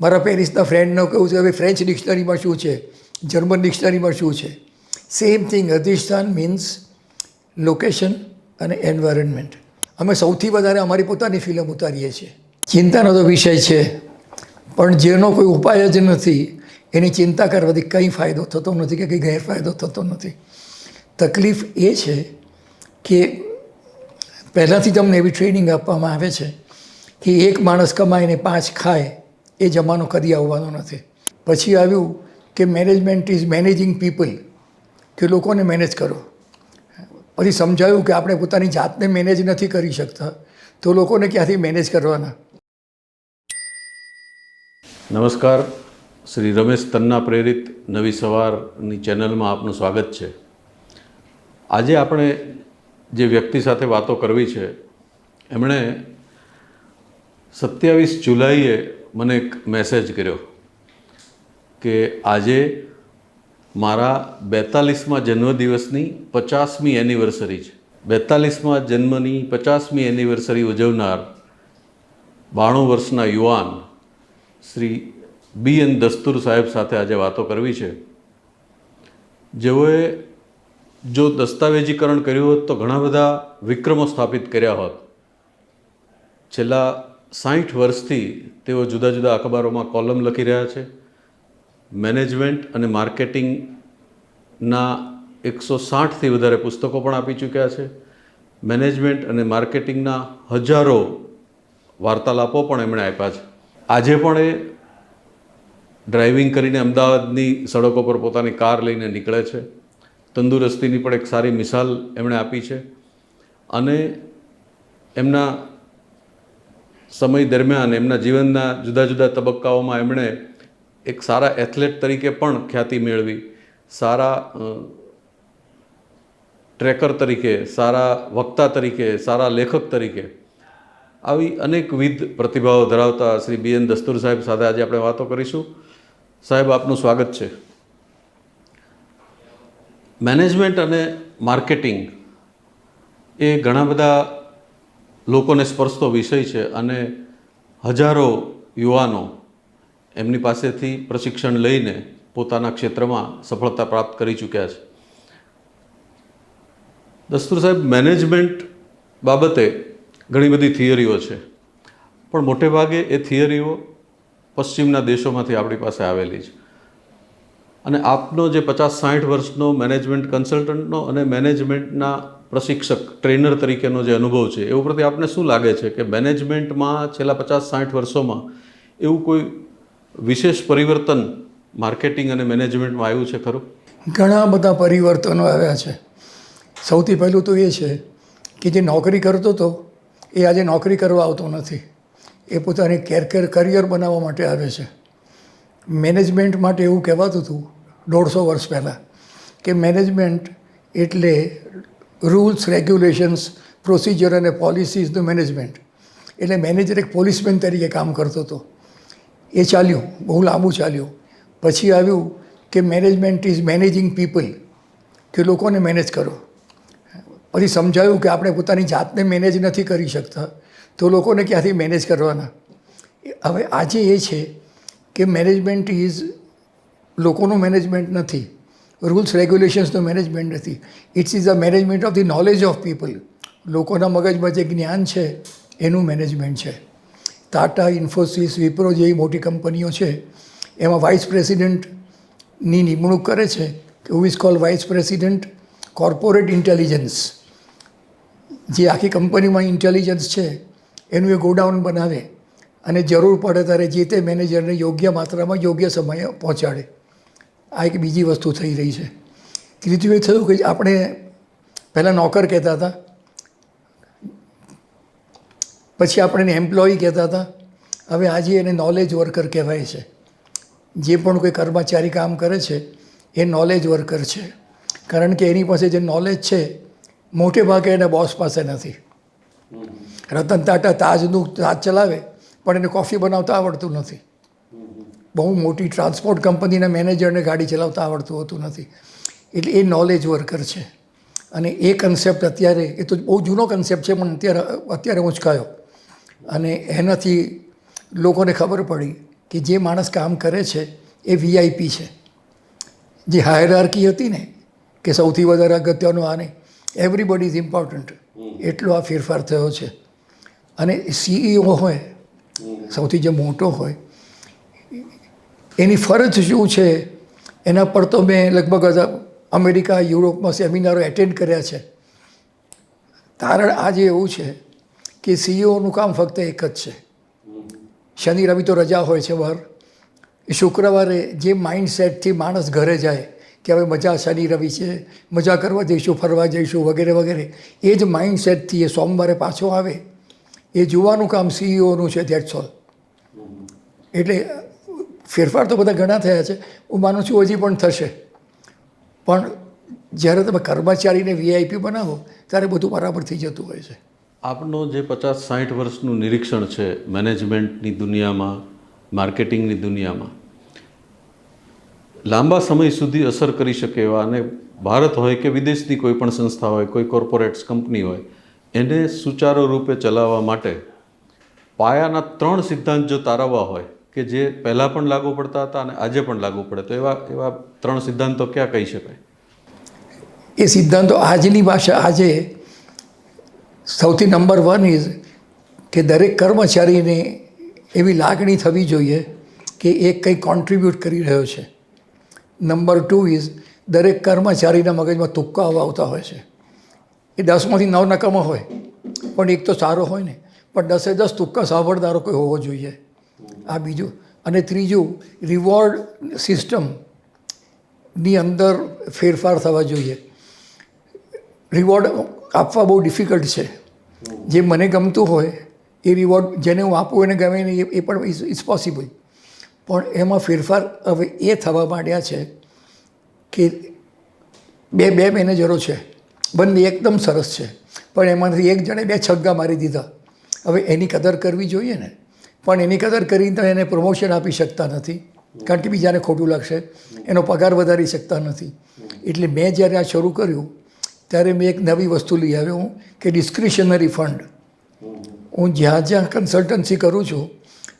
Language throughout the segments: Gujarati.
મારા પેરિસના ફ્રેન્ડનો કહું છે હવે ફ્રેન્ચ ડિક્શનરીમાં શું છે, જર્મન ડિક્શનરીમાં શું છે. સેમ થિંગ અધિષ્ઠાન મીન્સ લોકેશન અને એન્વાયરમેન્ટ. અમે સૌથી વધારે અમારી પોતાની ફિલ્મ ઉતારીએ છીએ. ચિંતાનો તો વિષય છે, પણ જેનો કોઈ ઉપાય જ નથી એની ચિંતા કરવાથી કંઈ ફાયદો થતો નથી કે કંઈ ગેરફાયદો થતો નથી. તકલીફ એ છે કે પહેલાંથી તમને એવી ટ્રેનિંગ આપવામાં આવે છે કે એક માણસ કમાઈને 5 ખાય એ જમાનો કદી આવવાનો નથી. પછી આવ્યું કે મેનેજમેન્ટ ઇઝ મેનેજિંગ પીપલ, કે લોકોને મેનેજ કરો. પછી સમજાયું કે આપણે પોતાની જાતને મેનેજ નથી કરી શકતા તો લોકોને ક્યાંથી મેનેજ કરવાના. નમસ્કાર, શ્રી રમેશ તન્ના પ્રેરિત નવી સવારની ચેનલમાં આપનું સ્વાગત છે. આજે આપણે જે વ્યક્તિ સાથે વાતો કરવી છે એમણે 27 જુલાઈએ મને એક મેસેજ કર્યો કે આજે મારા 42મા જન્મદિવસની 50મી એનિવર્સરી છે. 42મા જન્મની 50મી એનિવર્સરી ઉજવનાર 92 વર્ષના યુવાન શ્રી BN દસ્તુર સાહેબ સાથે આજે વાતો કરવી છે. જેઓએ જો દસ્તાવેજીકરણ કર્યું હોત તો ઘણા બધા વિક્રમો સ્થાપિત કર્યા હોત. છેલ્લા 60 વર્ષથી તેઓ જુદા જુદા અખબારોમાં કોલમ લખી રહ્યા છે. મેનેજમેન્ટ અને માર્કેટિંગના 160થી વધારે પુસ્તકો પણ આપી ચૂક્યા છે. મેનેજમેન્ટ અને માર્કેટિંગના હજારો વાર્તાલાપો પણ એમણે આપ્યા છે. આજે પણ એ ડ્રાઇવિંગ કરીને અમદાવાદની સડકો પર પોતાની કાર લઈને નીકળે છે. તંદુરસ્તીની પણ એક સારી મિસાલ એમણે આપી છે. અને એમના સમય દરમિયાન એમના જીવનના જુદા જુદા તબક્કાઓમાં એમણે એક સારા એથ્લેટ તરીકે પણ ખ્યાતિ મેળવી, સારા ટ્રેકર તરીકે, સારા વક્તા તરીકે, સારા લેખક તરીકે આવી અનેકવિધ પ્રતિભાઓ ધરાવતા શ્રી BN દસ્તુર સાહેબ સાથે આજે આપણે વાતો કરીશું. સાહેબ, આપનું સ્વાગત છે. મેનેજમેન્ટ અને માર્કેટિંગ એ ઘણા બધા લોકોને સ્પર્શતો વિષય છે અને હજારો યુવાનો એમની પાસેથી પ્રશિક્ષણ લઈને પોતાના ક્ષેત્રમાં સફળતા પ્રાપ્ત કરી ચૂક્યા છે. દસ્તુર સાહેબ, મેનેજમેન્ટ બાબતે ઘણી બધી થિયરીઓ છે, પણ મોટે ભાગે એ થિયરીઓ પશ્ચિમના દેશોમાંથી આપણી પાસે આવેલી છે. અને આપનો જે 50-60 વર્ષનો મેનેજમેન્ટ કન્સલ્ટન્ટનો અને મેનેજમેન્ટના પ્રશિક્ષક ટ્રેનર તરીકેનો જે અનુભવ છે એ ઉપરથી આપને શું લાગે છે કે મેનેજમેન્ટમાં છેલ્લા 50-60 વર્ષોમાં એવું કોઈ વિશેષ પરિવર્તન માર્કેટિંગ અને મેનેજમેન્ટમાં આવ્યું છે ખરું? ઘણા બધા પરિવર્તનો આવ્યા છે. સૌથી પહેલું તો એ છે કે જે નોકરી કરતો હતો એ આજે નોકરી કરવા આવતો નથી. એ પોતાની કરિયર બનાવવા માટે આવે છે. મેનેજમેન્ટ માટે એવું કહેવાતું હતું 150 વર્ષ પહેલાં કે મેનેજમેન્ટ એટલે રૂલ્સ, રેગ્યુલેશન્સ, પ્રોસિજર અને પોલિસીઝનું મેનેજમેન્ટ. એટલે મેનેજર એક પોલીસમેન તરીકે કામ કરતો હતો. એ ચાલ્યું, બહુ લાંબુ ચાલ્યું. પછી આવ્યું કે મેનેજમેન્ટ ઇઝ મેનેજિંગ પીપલ, કે લોકોને મેનેજ કરો. પછી સમજાયું કે આપણે પોતાની જાતને મેનેજ નથી કરી શકતા તો લોકોને ક્યાંથી મેનેજ કરવાના. હવે આજે એ છે કે મેનેજમેન્ટ ઇઝ લોકોનું મેનેજમેન્ટ નથી, રૂલ્સ રેગ્યુલેશન્સનું મેનેજમેન્ટ નથી. It's is a management of the knowledge of people. લોકોના મગજમાં જે જ્ઞાન છે એનું મેનેજમેન્ટ છે. ટાટા, ઇન્ફોસિસ, વિપ્રો જેવી મોટી કંપનીઓ છે એમાં વાઇસ પ્રેસિડેન્ટની નિમણૂક કરે છે કે who is called vice president corporate intelligence. જે આખી કંપનીમાં ઇન્ટેલિજન્સ છે એનું એ ગોડાઉન બનાવે અને જરૂર પડે ત્યારે જે તે મેનેજરને યોગ્ય માત્રામાં યોગ્ય સમયે પહોંચાડે. આ એક બીજી વસ્તુ થઈ રહી છે. ત્રીજું એ થયું કે આપણે પહેલાં નોકર કહેતા હતા, પછી આપણે એને એમ્પ્લોયી કહેતા હતા, હવે આજે એને નોલેજ વર્કર કહેવાય છે. જે પણ કોઈ કર્મચારી કામ કરે છે એ નોલેજ વર્કર છે, કારણ કે એની પાસે જે નોલેજ છે મોટે ભાગે એના બોસ પાસે નથી. રતન ટાટા તાજ ચલાવે પણ એને કોફી બનાવતા આવડતું નથી. બહુ મોટી ટ્રાન્સપોર્ટ કંપનીના મેનેજરને ગાડી ચલાવતા આવડતું હોતું નથી. એટલે એ નોલેજ વર્કર છે. અને એ કન્સેપ્ટ અત્યારે, એ તો બહુ જૂનો કન્સેપ્ટ છે પણ અત્યારે ઉંચકાયો અને એનાથી લોકોને ખબર પડી કે જે માણસ કામ કરે છે એ વીઆઈપી છે. જે હાયરાર્કી હતી ને કે સૌથી વધારે અગત્યનું આને એવરીબડી ઇઝ ઇમ્પોર્ટન્ટ, એટલો આ ફેરફાર થયો છે. અને સીઈઓ હોય, સૌથી જે મોટો હોય, એની ફરજ શું છે એના પર તો મેં લગભગ અમેરિકા યુરોપમાં સેમિનારો એટેન્ડ કર્યા છે. તારણ આજે એવું છે કે સીઈઓનું કામ ફક્ત એક જ છે. શનિ રવિ તો રજા હોય છે બહાર, શુક્રવારે જે માઇન્ડસેટથી માણસ ઘરે જાય કે હવે મજા શનિ રવિ છે, મજા કરવા જઈશું, ફરવા જઈશું વગેરે વગેરે, એ જ માઇન્ડસેટથી એ સોમવારે પાછો આવે, એ જોવાનું કામ સીઈઓનું છે. That's all. એટલે ફેરફાર તો બધા ઘણા થયા છે, હું માનું છું હજી પણ થશે. પણ જ્યારે તમે કર્મચારીને વીઆઈપી બનાવો ત્યારે બધું બરાબર થઈ જતું હોય છે. આપનો જે 50-60 વર્ષનું નિરીક્ષણ છે મેનેજમેન્ટની દુનિયામાં, માર્કેટિંગની દુનિયામાં, લાંબા સમય સુધી અસર કરી શકે એવા, અને ભારત હોય કે વિદેશની કોઈ પણ સંસ્થા હોય, કોઈ કોર્પોરેટ્સ કંપની હોય, એને સુચારુ રૂપે ચલાવવા માટે પાયાના 3 સિદ્ધાંત જો તારવવા હોય કે જે પહેલાં પણ લાગુ પડતા હતા અને આજે પણ લાગુ પડે, તો એવા 3 સિદ્ધાંતો ક્યાં કહી શકાય? એ સિદ્ધાંતો આજની ભાષા આજે સૌથી નંબર 1 ઇઝ કે દરેક કર્મચારીને એવી લાગણી થવી જોઈએ કે એ કંઈ કોન્ટ્રીબ્યુટ કરી રહ્યો છે. નંબર 2 ઇઝ દરેક કર્મચારીના મગજમાં તુક્કા આવતા હોય છે. એ 10માંથી 9 નકામા હોય, પણ એક તો સારો હોય ને, પણ 10એ 10 તુક્કા સાંભળનારો કોઈ હોવો જોઈએ. આ બીજું. અને ત્રીજું, રિવોર્ડ સિસ્ટમની અંદર ફેરફાર થવા જોઈએ. રિવોર્ડ આપવા બહુ ડિફિકલ્ટ છે. જે મને ગમતું હોય એ રિવોર્ડ જેને હું આપું એને ગમે નહીં એ પણ ઇઝ પોસિબલ. પણ એમાં ફેરફાર હવે એ થવા માંડ્યા છે કે બે મેનેજરો છે, બંને એકદમ સરસ છે, પણ એમાંથી એક જણે 2 છગ્ગા મારી દીધા. હવે એની કદર કરવી જોઈએ ને, પણ એની કદર કરીને એને પ્રમોશન આપી શકતા નથી, કારણ કે બીજાને ખોટું લાગશે. એનો પગાર વધારી શકતા નથી. એટલે મેં જ્યારે આ શરૂ કર્યું ત્યારે મેં એક નવી વસ્તુ લઈ આવ્યો કે ડિસ્ક્રિશનરી ફંડ. હું જ્યાં કન્સલ્ટન્સી કરું છું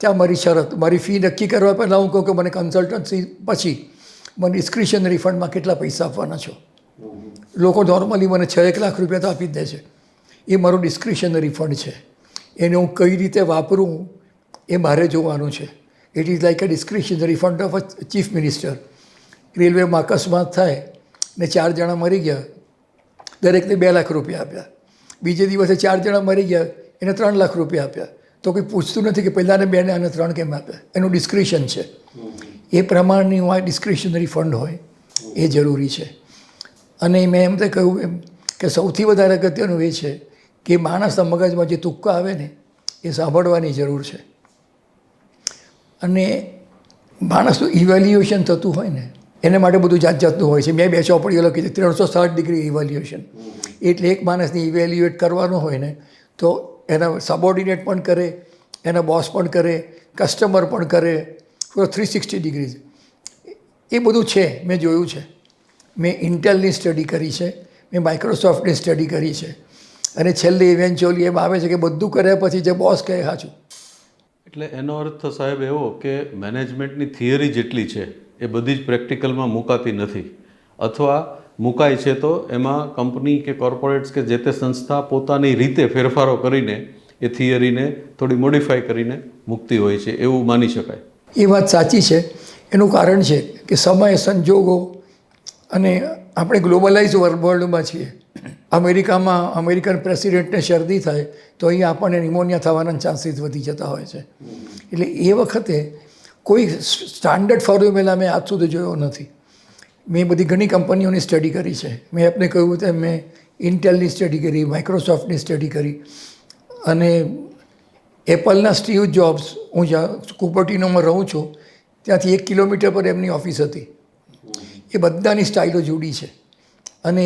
ત્યાં મારી શરત, મારી ફી નક્કી કરવા પહેલાં હું કહું કે મને કન્સલ્ટન્સી પછી મને ડિસ્ક્રિશનરી ફંડમાં કેટલા પૈસા આપવાના છો. લોકો નોર્મલી મને 6-1 લાખ રૂપિયા તો આપી જ દે છે. એ મારું ડિસ્ક્રિશનરી ફંડ છે. એને હું કઈ રીતે વાપરું એ મારે જોવાનું છે. It is like a discretionary fund of a chief minister. રેલવેમાં અકસ્માત થાય ને 4 જણા મરી ગયા, દરેકને 2 લાખ રૂપિયા આપ્યા. બીજે દિવસે 4 જણા મરી ગયા, એને 3 લાખ રૂપિયા આપ્યા. તો કોઈ પૂછતું નથી કે પહેલાંને 2 ને અને 3 કેમ આપ્યા. એનું ડિસ્ક્રિશન છે. એ પ્રમાણની આ ડિસ્ક્રિશનરી ફંડ હોય એ જરૂરી છે. અને મેં એમ તો કહ્યું એમ કે સૌથી વધારે અગત્યનું એ છે કે માણસના મગજમાં જે તુક્કા આવે ને એ સાંભળવાની જરૂર છે. અને માણસનું ઇવેલ્યુએશન થતું હોય ને એના માટે બધું જાતનું હોય છે. મેં 2 ચોપડીઓ લખી છે, 360 ડિગ્રી ઇવેલ્યુએશન. એટલે એક માણસને ઇવેલ્યુએટ કરવાનો હોય ને તો એના સબોર્ડિનેટ પણ કરે, એના બોસ પણ કરે, કસ્ટમર પણ કરે, 360 ડિગ્રીઝ. એ બધું છે, મેં જોયું છે. મેં ઇન્ટેલની સ્ટડી કરી છે, મેં માઇક્રોસોફ્ટની સ્ટડી કરી છે, અને છેલ્લે ઇવેન્ચ્યુઅલી એમ આવે છે કે બધું કર્યા પછી જે બોસ કહે સાચું. એટલે એનો અર્થ સાહેબ એવો કે મેનેજમેન્ટની થિયરી જેટલી છે એ બધી જ પ્રેક્ટિકલમાં મુકાતી નથી, અથવા મુકાય છે તો એમાં કંપની કે કોર્પોરેટ્સ કે જે તે સંસ્થા પોતાની રીતે ફેરફારો કરીને એ થિયરીને થોડી મોડિફાઈ કરીને મૂકતી હોય છે, એવું માની શકાય. એ વાત સાચી છે. એનું કારણ છે કે સમય, સંજોગો, અને આપણે ગ્લોબલાઇઝ વર્લ્ડમાં છીએ. અમેરિકામાં અમેરિકન પ્રેસિડેન્ટને શરદી થાય તો અહીંયા આપણને નિમોનિયા થવાના ચાન્સીસ વધી જતા હોય છે. એટલે એ વખતે કોઈ સ્ટાન્ડર્ડ ફોર્મ્યુલા મેં આજ સુધી જોયો નથી. મેં બધી ઘણી કંપનીઓની સ્ટડી કરી છે. મેં આપને કહ્યું તેમ મેં ઇન્ટેલની સ્ટડી કરી, માઇક્રોસોફ્ટની સ્ટડી કરી, અને એપલના સ્ટીવ જોબ્સ, હું જ્યાં કુપરટીનોમાં રહું છું ત્યાંથી 1 કિલોમીટર પર એમની ઓફિસ હતી. એ બધાની સ્ટાઇલો જુદી છે. અને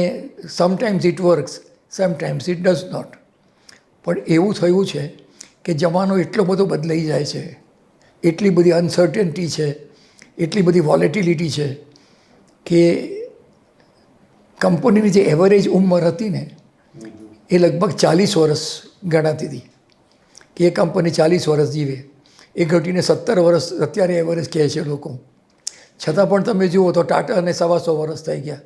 sometimes it works, sometimes it does not. પણ એવું થયું છે કે જમાનો એટલો બધો બદલાઈ જાય છે, એટલી બધી અનસર્ટેનિટી છે, એટલી બધી વોલેટિલિટી છે કે કંપનીની જે એવરેજ ઉંમર હતી ને એ લગભગ 40 વર્ષ ગણાતી હતી કે એ કંપની 40 વર્ષ જીવે. એ ઘટીને 17 વર્ષ અત્યારે એવરેજ કહે છે લોકો. છતાં પણ તમે જુઓ તો ટાટાને 125 વર્ષ થઈ ગયા,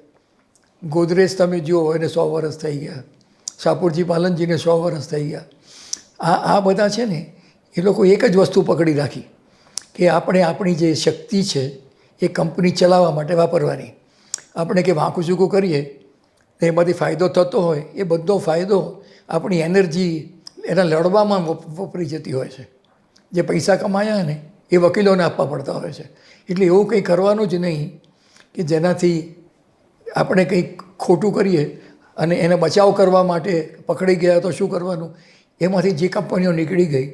ગોદરેજ તમે જુઓ એને 100 વર્ષ થઈ ગયા, શાપુરજી પાલનજીને 100 વર્ષ થઈ ગયા. આ બધા છે ને એ લોકો એક જ વસ્તુ પકડી રાખી કે આપણે આપણી જે શક્તિ છે એ કંપની ચલાવવા માટે વાપરવાની. આપણે કે વાંકું ચૂકું કરીએ તો એમાંથી ફાયદો થતો હોય એ બધો ફાયદો આપણી એનર્જી એના લડવામાં વપરી જતી હોય છે. જે પૈસા કમાયા ને એ વકીલોને આપવા પડતા હોય છે. એટલે એવું કંઈ કરવાનું જ નહીં કે જેનાથી આપણે કંઈક ખોટું કરીએ અને એને બચાવ કરવા માટે પકડી ગયા તો શું કરવાનું. એમાંથી જે કંપનીઓ નીકળી ગઈ,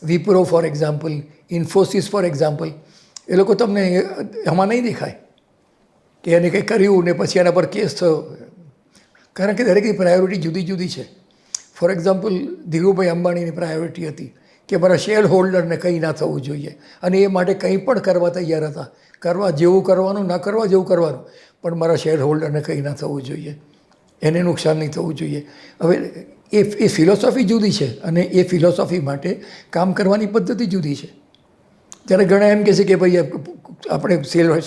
Wipro for example, Infosys for example, એ લોકો તમને એમાં નહીં દેખાય કે એને કંઈ કર્યું ને પછી એના પર કેસ થયો. કારણ કે દરેકની પ્રાયોરિટી જુદી જુદી છે. ફોર એક્ઝામ્પલ ધીરુભાઈ અંબાણીની પ્રાયોરિટી હતી કે મારા શેર હોલ્ડરને કંઈ ના થવું જોઈએ અને એ માટે કંઈ પણ કરવા તૈયાર હતા. કરવા જેવું કરવાનું, ના કરવા જેવું કરવાનું, પણ મારા શેર હોલ્ડરને કંઈ ના થવું જોઈએ, એને નુકસાન નહીં થવું જોઈએ. હવે એ ફિલોસોફી જુદી છે અને એ ફિલોસોફી માટે કામ કરવાની પદ્ધતિ જુદી છે. જ્યારે ઘણા એમ કહે છે કે ભાઈ આપણે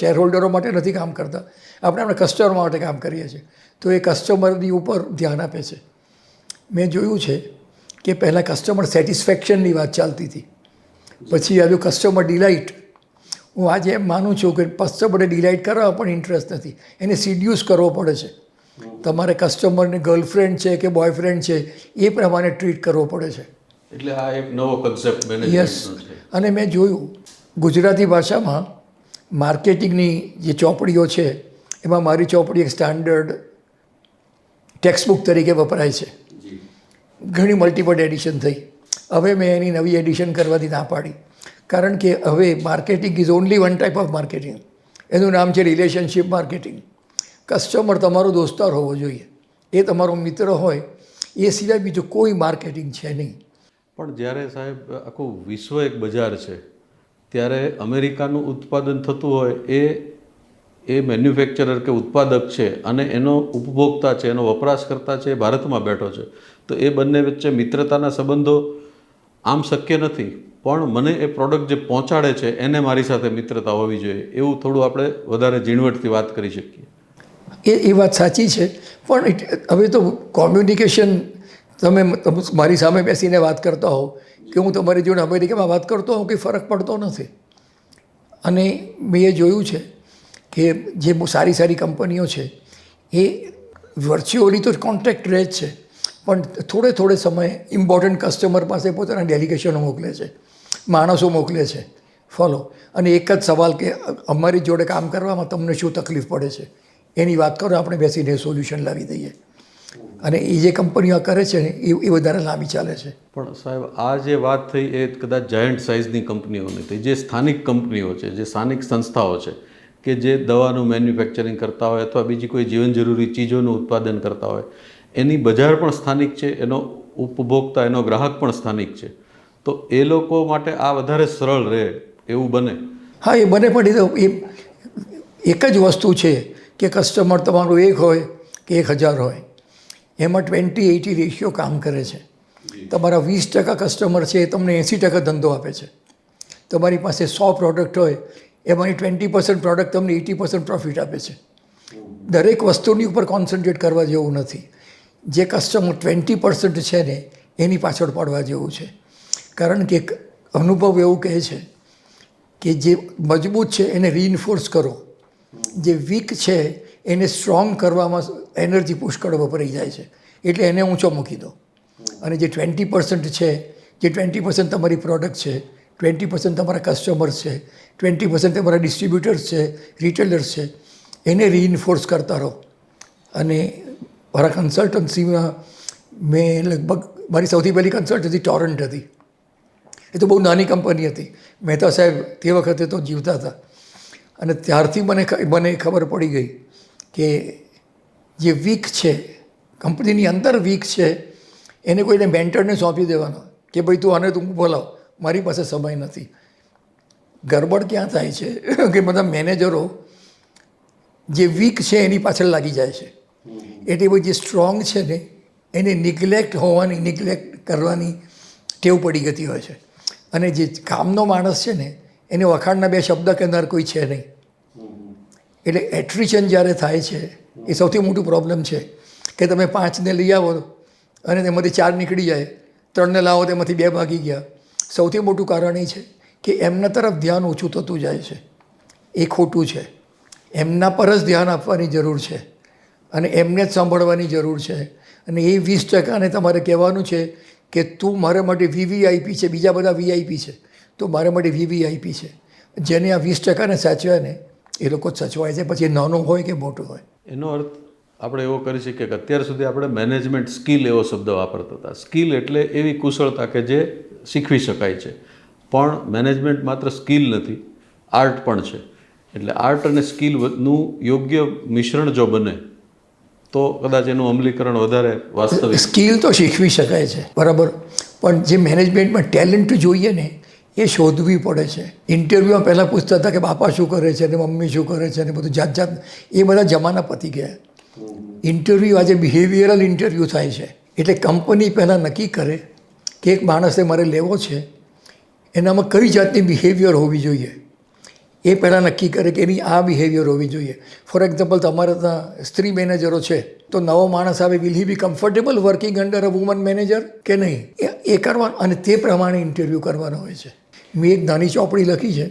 શેર હોલ્ડરો માટે નથી કામ કરતા, આપણે આપણા કસ્ટમર માટે કામ કરીએ છીએ. તો એ કસ્ટમરની ઉપર ધ્યાન આપે છે. મેં જોયું છે કે પહેલાં કસ્ટમર સેટિસ્ફેક્શનની વાત ચાલતી હતી, પછી આવ્યું કસ્ટમર ડિલાઇટ. હું આજે એમ માનું છું કે કસ્ટમરને ડિલાઇટ કરવા પણ ઇન્ટરેસ્ટ નથી, એને સિડ્યુસ કરવો પડે છે. તમારે કસ્ટમરને ગર્લફ્રેન્ડ છે કે બોયફ્રેન્ડ છે એ પ્રમાણે ટ્રીટ કરવો પડે છે. એટલે આ એક નવો કન્સેપ્ટ યસ. અને મેં જોયું ગુજરાતી ભાષામાં માર્કેટિંગની જે ચોપડીઓ છે એમાં મારી ચોપડી એક સ્ટાન્ડર્ડ ટેક્સ્ટબુક તરીકે વપરાય છે. ઘણી મલ્ટિપલ એડિશન થઈ. હવે મેં એની નવી એડિશન કરવાથી ના પાડી, કારણ કે હવે marketing is only one type of marketing. એનું નામ છે રિલેશનશિપ માર્કેટિંગ. કસ્ટમર તમારો દોસ્તાર હોવો જોઈએ, એ તમારો મિત્ર હોય, એ સિવાય બીજું કોઈ માર્કેટિંગ છે નહીં. પણ જ્યારે સાહેબ આખું વિશ્વ એક બજાર છે ત્યારે અમેરિકાનું ઉત્પાદન થતું હોય એ મેન્યુફેક્ચરર કે ઉત્પાદક છે અને એનો ઉપભોક્તા છે, એનો વપરાશકર્તા છે, એ ભારતમાં બેઠો છે. તો એ બંને વચ્ચે મિત્રતાના સંબંધો આમ શક્ય નથી, પણ મને એ પ્રોડક્ટ જે પહોંચાડે છે એને મારી સાથે મિત્રતા હોવી જોઈએ, એવું થોડું આપણે વધારે ઝીણવટથી વાત કરી શકીએ. એ વાત સાચી છે. પણ હવે તો કોમ્યુનિકેશન, તમે મારી સામે બેસીને વાત કરતા હો કે હું તમારી જોડે અમેરિકામાં વાત કરતો હોઉં, કંઈ ફરક પડતો નથી. અને મેં એ જોયું છે કે જે બહુ સારી સારી કંપનીઓ છે એ વર્ચ્યુઅલી તો કોન્ટેક્ટ રહે જ છે, પણ થોડે સમયે ઇમ્પોર્ટન્ટ કસ્ટમર પાસે પોતાના ડેલિગેશનો મોકલે છે, માણસો મોકલે છે. ફોલો. અને એક જ સવાલ કે અમારી જોડે કામ કરવામાં તમને શું તકલીફ પડે છે એની વાત કરો, આપણે બેસીને સોલ્યુશન લાવી દઈએ. અને એ જે કંપનીઓ કરે છે ને એ વધારે લાંબી ચાલે છે. પણ સાહેબ આ જે વાત થઈ એ કદાચ જાયન્ટ સાઇઝની કંપનીઓની થઈ. જે સ્થાનિક કંપનીઓ છે, જે સ્થાનિક સંસ્થાઓ છે કે જે દવાનું મેન્યુફેક્ચરિંગ કરતા હોય અથવા બીજી કોઈ જીવન જરૂરી ચીજોનું ઉત્પાદન કરતા હોય, એની બજાર પણ સ્થાનિક છે, એનો ઉપભોક્તા, એનો ગ્રાહક પણ સ્થાનિક છે. તો એ લોકો માટે આ વધારે સરળ રહે એવું બને. હા, એ બને. પણ એ એક જ વસ્તુ છે કે કસ્ટમર તમારું 1 હોય કે 1000 હોય, એમાં 20-80 રેશિયો કામ કરે છે. તમારા 20% કસ્ટમર છે એ તમને 80% ધંધો આપે છે. તમારી પાસે 100 પ્રોડક્ટ હોય એમાંની 20% પ્રોડક્ટ તમને 80% પ્રોફિટ આપે છે. દરેક વસ્તુની ઉપર કોન્સન્ટ્રેટ કરવા જેવું નથી. જે કસ્ટમર 20% છે ને એની પાછળ પડવા જેવું છે. કારણ કે અનુભવ એવું કહે છે કે જે મજબૂત છે એને રીઇન્ફોર્સ કરો, જે વીક છે એને સ્ટ્રોંગ કરવામાં એનર્જી પુષ્કળ વપરાઈ જાય છે, એટલે એને ઊંચો મૂકી દો. અને જે 20% છે, જે 20% તમારી પ્રોડક્ટ છે, 20% તમારા કસ્ટમર્સ છે, 20% તમારા ડિસ્ટ્રીબ્યુટર્સ છે, રિટેલર્સ છે, એને રીઇન્ફોર્સ કરતા રહો. અને મારા કન્સલ્ટન્સીમાં મેં લગભગ મારી સૌથી પહેલી કન્સલ્ટન્સી ટોરન્ટ હતી. એ તો બહુ નાની કંપની હતી. મહેતા સાહેબ તે વખતે તો જીવતા હતા. અને ત્યારથી મને ખબર પડી ગઈ કે જે વીક છે, કંપનીની અંદર વીક છે, એને કોઈને મેન્ટરને સોંપી દેવાનો કે ભાઈ તું આને તું બોલાવ, મારી પાસે સમય નથી. ગરબડ ક્યાં થાય છે કે બધા મેનેજરો જે વીક છે એની પાછળ લાગી જાય છે. એટલે ભાઈ જે સ્ટ્રોંગ છે ને એને નિગ્લેક્ટ કરવાની ટેવ પડી જતી હોય છે. અને જે કામનો માણસ છે ને એને વખાણના બે શબ્દ કહેનાર કોઈ છે નહીં. એટલે એટ્રિશન જ્યારે થાય છે એ સૌથી મોટું પ્રોબ્લેમ છે કે તમે 5ને લઈ આવો અને તેમાંથી 4 નીકળી જાય, 3ને લાવો તેમાંથી 2 ભાગી ગયા. સૌથી મોટું કારણ એ છે કે એમના તરફ ધ્યાન ઓછું થતું જાય છે. એ ખોટું છે. એમના પર જ ધ્યાન આપવાની જરૂર છે અને એમને જ સાંભળવાની જરૂર છે. અને એ 20%ને તમારે કહેવાનું છે કે તું મારા માટે VVIP છે, બીજા બધા VIP છે, તો મારા માટે VVIP છે. જેને આ 20%ને સાચવ્યા ને એ લોકો જ સચવાય છે, પછી નાનો હોય કે મોટો હોય. એનો અર્થ આપણે એવો કરી શકીએ કે અત્યાર સુધી આપણે મેનેજમેન્ટ સ્કિલ એવો શબ્દ વાપરતા હતા. સ્કિલ એટલે એવી કુશળતા કે જે શીખવી શકાય છે, પણ મેનેજમેન્ટ માત્ર સ્કિલ નથી, આર્ટ પણ છે. એટલે આર્ટ અને સ્કિલનું યોગ્ય મિશ્રણ જો બને તો કદાચ એનું અમલીકરણ વધારે વાસ્તવિક. સ્કિલ તો શીખવી શકાય છે, બરાબર, પણ જે મેનેજમેન્ટમાં ટેલેન્ટ જોઈએ ને એ શોધવી પડે છે. ઇન્ટરવ્યૂમાં પહેલાં પૂછતા હતા કે બાપા શું કરે છે અને મમ્મી શું કરે છે અને બધું જાત એ બધા જમાના પતી ગયા. ઇન્ટરવ્યૂ આજે બિહેવિયરલ ઇન્ટરવ્યૂ થાય છે. એટલે કંપની પહેલાં નક્કી કરે કે એક માણસને મારે લેવો છે, એનામાં કઈ જાતની બિહેવિયર હોવી જોઈએ એ પહેલાં નક્કી કરે કે એની આ બિહેવિયર હોવી જોઈએ. ફોર એક્ઝામ્પલ, તમારે ત્યાં સ્ત્રી મેનેજરો છે તો નવો માણસ આવે, will he be comfortable working under a woman manager કે નહીં, એ કરવાનું અને તે પ્રમાણે ઇન્ટરવ્યૂ કરવાનો હોય છે. મેં એક નાની ચોપડી લખી છે,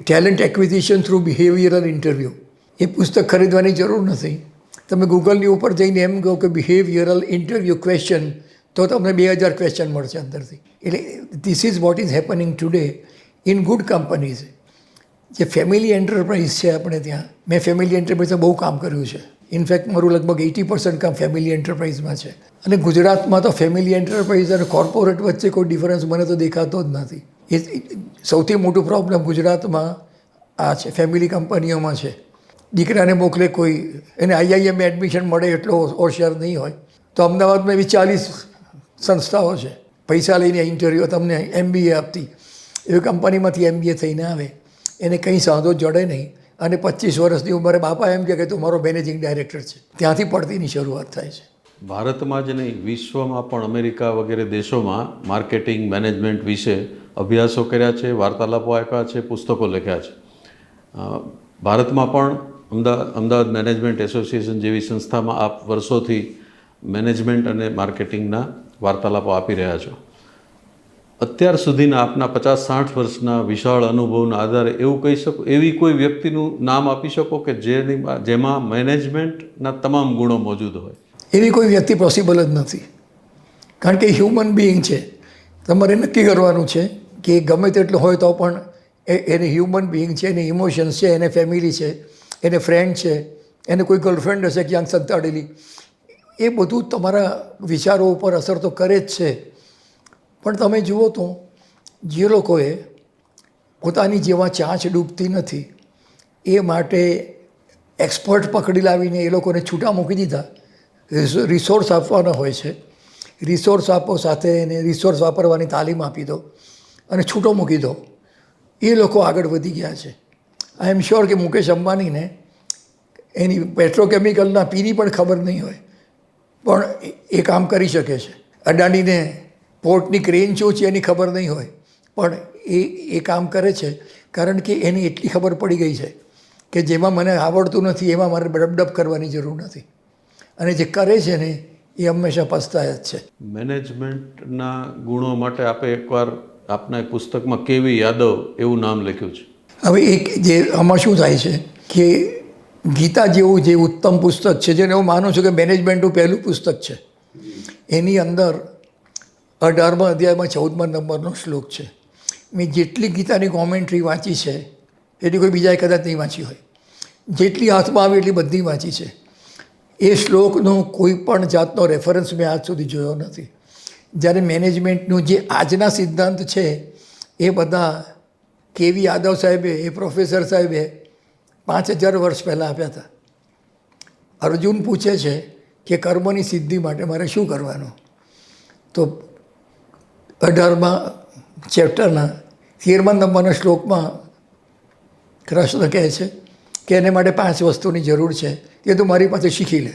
talent acquisition through behavioural interview. એ પુસ્તક ખરીદવાની જરૂર નથી. તમે ગૂગલની ઉપર જઈને એમ કહો કે બિહેવિયરલ ઇન્ટરવ્યૂ ક્વેશ્ચન, તો તમને 2000 ક્વેશ્ચન મળશે અંદરથી. એટલે this is what is happening today in good companies. જે ફેમિલી એન્ટરપ્રાઇઝ છે આપણે ત્યાં, મેં ફેમિલી એન્ટરપ્રાઇઝમાં બહુ કામ કર્યું છે. ઇનફેક્ટ મારું લગભગ 80% કામ ફેમિલી એન્ટરપ્રાઇઝમાં છે. અને ગુજરાતમાં તો ફેમિલી એન્ટરપ્રાઇઝ અને કોર્પોરેટ વચ્ચે કોઈ ડિફરન્સ મને તો દેખાતો જ નથી. એ સૌથી મોટું પ્રોબ્લેમ ગુજરાતમાં આ છે, ફેમિલી કંપનીઓમાં છે. દીકરાને મોકલે કોઈ, એને IIM એડમિશન મળે એટલો હોશિયાર નહીં હોય, તો અમદાવાદમાં એવી 40 સંસ્થાઓ છે પૈસા લઈને ઇન્ટરવ્યૂ તમને MBA આપતી. એવી કંપનીમાંથી MBA થઈને આવે, એને કંઈ સાંધો જડે નહીં અને 25 વર્ષની ઉંમરે બાપા એમ કહે કે તું મારો મેનેજિંગ ડાયરેક્ટર છે. ત્યાંથી પડતીની શરૂઆત થાય છે. ભારતમાં જ નહીં, વિશ્વમાં પણ અમેરિકા વગેરે દેશોમાં માર્કેટિંગ મેનેજમેન્ટ વિશે અભ્યાસો કર્યા છે, વાર્તાલાપો આપ્યા છે, પુસ્તકો લખ્યા છે. ભારતમાં પણ અમદાવાદ મેનેજમેન્ટ એસોસિએશન જેવી સંસ્થામાં આપ વર્ષોથી મેનેજમેન્ટ અને માર્કેટિંગના વાર્તાલાપો આપી રહ્યા છો. અત્યાર સુધીના આપના 50-60 વર્ષના વિશાળ અનુભવના આધારે એવું કહી શકો, એવી કોઈ વ્યક્તિનું નામ આપી શકો કે જેમાં મેનેજમેન્ટના તમામ ગુણો મોજૂદ હોય? એવી કોઈ વ્યક્તિ પોસિબલ જ નથી, કારણ કે હ્યુમન બિઈંગ છે. તમારે નક્કી કરવાનું છે કે ગમે તેટલું હોય તો પણ એને હ્યુમન બિઈંગ છે, એને ઇમોશન્સ છે, એને ફેમિલી છે, એને ફ્રેન્ડ છે, એને કોઈ ગર્લફ્રેન્ડ હશે ક્યાંક સંતાડેલી. એ બધું તમારા વિચારો ઉપર અસર તો કરે જ છે. પણ તમે જુઓ તો જે લોકોએ પોતાની જેવા ચાંચ ડૂબતી નથી એ માટે એક્સપર્ટ પકડી લાવીને એ લોકોને છૂટા મૂકી દીધા. રિસોર્સ આપવાના હોય છે, રિસોર્સ આપો, સાથે એને રિસોર્સ વાપરવાની તાલીમ આપી દો અને છૂટો મૂકી દો. એ લોકો આગળ વધી ગયા છે. આઈ એમ શ્યોર કે મુકેશ અંબાણીને એની પેટ્રોકેમિકલના પીની પણ ખબર નહીં હોય, પણ એ કામ કરી શકે છે. અડાણીને પોર્ટની ક્રેન શું છે એની ખબર નહીં હોય, પણ એ કામ કરે છે, કારણ કે એને એટલી ખબર પડી ગઈ છે કે જેમાં મને આવડતું નથી એમાં મારે ડબડબ કરવાની જરૂર નથી. અને જે કરે છે ને એ હંમેશા પસ્તાય જ છે. મેનેજમેન્ટના ગુણો માટે આપે એકવાર આપના પુસ્તકમાં કેવી યાદવ એવું નામ લખ્યું છે. હવે એક જે આમાં શું થાય છે કે ગીતા જેવું જે ઉત્તમ પુસ્તક છે, જેને હું માનું છું કે મેનેજમેન્ટનું પહેલું પુસ્તક છે, એની અંદર 18મા અધ્યાયમાં 14મા નંબરનો શ્લોક છે. મેં જેટલી ગીતાની કોમેન્ટ્રી વાંચી છે એટલી કોઈ બીજાએ કદાચ નહીં વાંચી હોય. જેટલી હાથમાં આવી એટલી બધી વાંચી છે. એ શ્લોકનો કોઈ પણ જાતનો રેફરન્સ મેં આજ સુધી જોયો નથી. જ્યારે મેનેજમેન્ટનું જે આજના સિદ્ધાંત છે એ બધા કેવી યાદવ સાહેબે, એ પ્રોફેસર સાહેબે 5000 વર્ષ પહેલાં આપ્યા હતા. અર્જુન પૂછે છે કે કર્મની સિદ્ધિ માટે મારે શું કરવાનું? તો 18મા ચેપ્ટરના 13મા નંબરના શ્લોકમાં કૃષ્ણ કહે છે કે એને માટે 5 વસ્તુની જરૂર છે, એ તું મારી પાસે શીખી લે.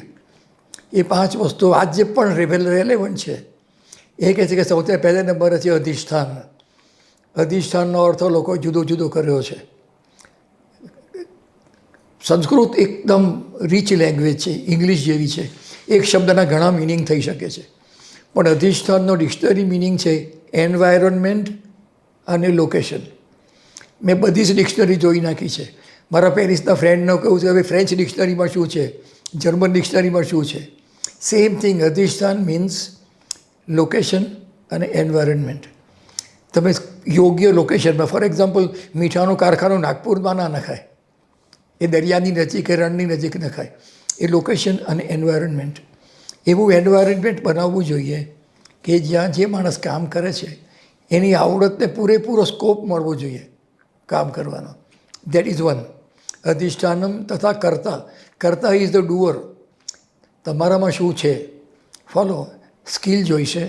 એ 5 વસ્તુ આજે પણ રેલેવન્ટ છે. એ કહે છે કે સૌથી પહેલા નંબર છે અધિષ્ઠાન. અધિષ્ઠાનનો અર્થ લોકોએ જુદો જુદો કર્યો છે. સંસ્કૃત એકદમ રીચ લેંગ્વેજ છે, ઇંગ્લિશ જેવી છે. એક શબ્દના ઘણા મિનિંગ થઈ શકે છે, પણ અધિષ્ઠાનનો ડિક્શનરી મિનિંગ છે એન્વાયરમેન્ટ અને લોકેશન. મેં બધી જ ડિક્શનરી જોઈ નાખી છે. મારા પેરિસના ફ્રેન્ડનો કહું છે હવે ફ્રેન્ચ ડિક્શનરીમાં શું છે, જર્મન ડિક્શનરીમાં શું છે. સેમ થિંગ, અધિષ્ઠાન મીન્સ લોકેશન અને એન્વાયરમેન્ટ. તમે યોગ્ય લોકેશનમાં, ફોર એક્ઝામ્પલ મીઠાનું કારખાનું નાગપુરમાં ના નખાય, એ દરિયાની નજીક, એ રણની નજીક નખાય. એ લોકેશન અને એન્વાયરમેન્ટ. એવું એન્વાયરમેન્ટ બનાવવું જોઈએ કે જ્યાં જે માણસ કામ કરે છે એની આવડતને પૂરેપૂરો સ્કોપ મળવો જોઈએ કામ કરવાનો. That is one. અધિષ્ઠાનમ તથા કર્તા. કર્તા ઇઝ ધ ડુઅર. તમારામાં શું છે, ફોલો. સ્કિલ જોઈશે,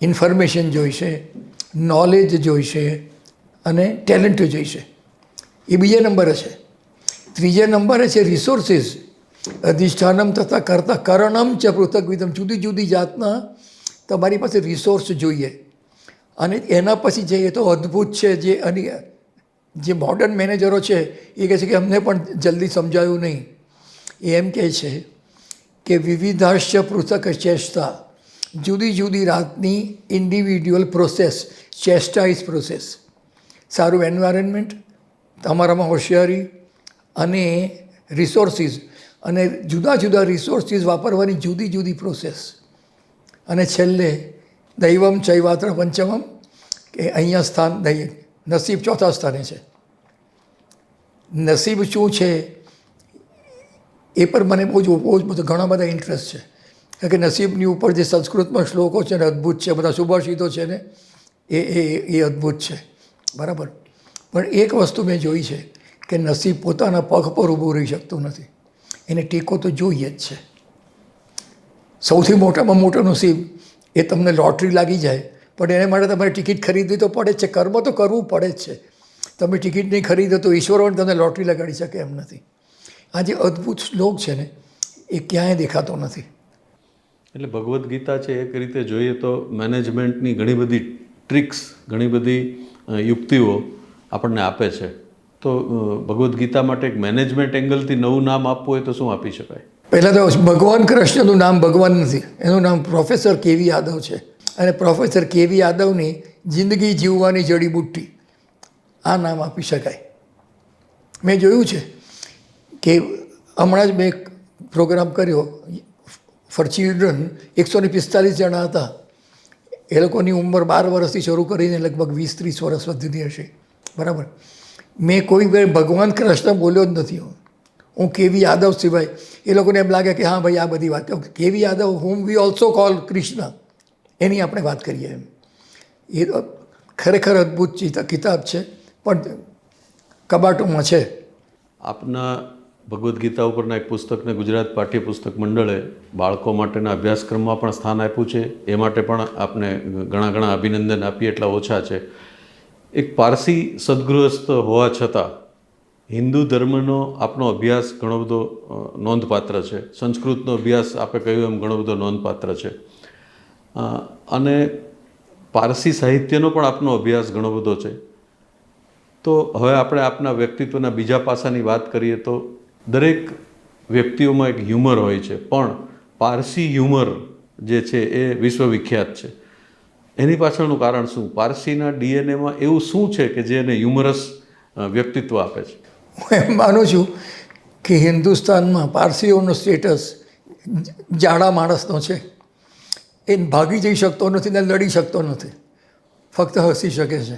ઇન્ફોર્મેશન જોઈશે, નોલેજ જોઈશે અને ટેલેન્ટ જોઈશે. એ બીજા નંબરે છે. ત્રીજા નંબરે છે રિસોર્સિસ. અધિષ્ઠાનમ તથા કર્તા કરણમ ચ પૃથક. જુદી જુદી જાતના તમારી પાસે રિસોર્સ જોઈએ. અને એના પછી જઈએ તો અદ્ભુત છે જે મોડર્ન મેનેજરો છે એ કહે છે કે અમને પણ જલ્દી સમજાયું નહીં. એ એમ કહે છે કે વિવિધાશ્ય પૃથક ચેષ્ટા. જુદી જુદી રાતની ઇન્ડિવિડ્યુઅલ પ્રોસેસ, ચેષ્ટા ઇઝ પ્રોસેસ. સારું એન્વાયરમેન્ટ, તમારામાં હોશિયારી અને રિસોર્સિસ, અને જુદા જુદા રિસોર્સિસ વાપરવાની જુદી જુદી પ્રોસેસ. અને છેલ્લે દૈવમ ચૈવાત્ર પંચમમ, કે અહીંયા સ્થાન નસીબ ચોથા સ્થાને છે. નસીબ શું છે એ પર મને બહુ જ બધો ઘણા બધા ઇન્ટરેસ્ટ છે. કારણ કે નસીબની ઉપર જે સંસ્કૃતમાં શ્લોકો છે ને અદ્ભુત છે, બધા સુભાષિતો છે ને એ અદ્ભુત છે, બરાબર. પણ એક વસ્તુ મેં જોઈ છે કે નસીબ પોતાના પગ પર ઊભું રહી શકતું નથી, એને ટેકો તો જોઈએ જ છે. સૌથી મોટામાં મોટું નસીબ એ તમને લોટરી લાગી જાય, પણ એને માટે તમારે ટિકિટ ખરીદવી તો પડે જ છે. કર્મ તો કરવું પડે જ છે. તમે ટિકિટ નહીં ખરીદો તો ઈશ્વરો તમને લોટરી લગાડી શકે એમ નથી. આ જે અદ્ભુત શ્લોક છે ને એ ક્યાંય દેખાતો નથી. એટલે ભગવદ્ ગીતા છે એક રીતે જોઈએ તો મેનેજમેન્ટની ઘણી બધી ટ્રિક્સ, ઘણી બધી યુક્તિઓ આપણને આપે છે. તો ભગવદ્ ગીતા માટે એક મેનેજમેન્ટ એંગલથી નવું નામ આપવું હોય તો શું આપી શકાય? પહેલાં તો ભગવાન કૃષ્ણનું નામ ભગવાન નથી, એનું નામ પ્રોફેસર કેવી યાદવ છે. અને પ્રોફેસર કેવી યાદવની જિંદગી જીવવાની જડીબુટ્ટી, આ નામ આપી શકાય. મેં જોયું છે કે હમણાં જ મેં એક પ્રોગ્રામ કર્યો ફોર ચિલ્ડ્રન. 145 જણા હતા. એ લોકોની ઉંમર 12 વર્ષથી શરૂ કરીને લગભગ 20-30 વર્ષ સુધીની હશે, બરાબર. મેં કોઈ ભગવાન કૃષ્ણ બોલ્યો જ નથી. હું કેવી યાદવ સિવાય. એ લોકોને એમ લાગે કે હા ભાઈ આ બધી વાત, કેવી યાદવ હુમ વી ઓલ્સો કોલ કૃષ્ણ, એની આપણે વાત કરીએ એમ. એ ખરેખર અદ્ભુત કિતાબ છે, પણ કબાટોમાં છે. આપના ભગવદ્ ગીતા ઉપરના એક પુસ્તકને ગુજરાત પાઠ્યપુસ્તક મંડળે બાળકો માટેના અભ્યાસક્રમમાં પણ સ્થાન આપ્યું છે. એ માટે પણ આપને ઘણા ઘણા અભિનંદન આપીએ એટલા ઓછા છે. એક પારસી સદગૃહસ્થ હોવા છતાં હિન્દુ ધર્મનો આપનો અભ્યાસ ઘણો બધો નોંધપાત્ર છે. સંસ્કૃતનો અભ્યાસ આપે કહ્યું એમ ઘણો બધો નોંધપાત્ર છે. અને પારસી સાહિત્યનો પણ આપનો અભ્યાસ ઘણો બધો છે. તો હવે આપણે આપના વ્યક્તિત્વના બીજા પાસાની વાત કરીએ તો દરેક વ્યક્તિઓમાં એક હ્યુમર હોય છે, પણ પારસી હ્યુમર જે છે એ વિશ્વવિખ્યાત છે. એની પાછળનું કારણ શું? પારસીના ડીએનએમાં એવું શું છે કે જે એને હ્યુમરસ વ્યક્તિત્વ આપે છે? હું એમ માનું છું કે હિન્દુસ્તાનમાં પારસીઓનો સ્ટેટસ જાડા માણસનો છે. એ ભાગી જઈ શકતો નથી ને લડી શકતો નથી, ફક્ત હસી શકે છે.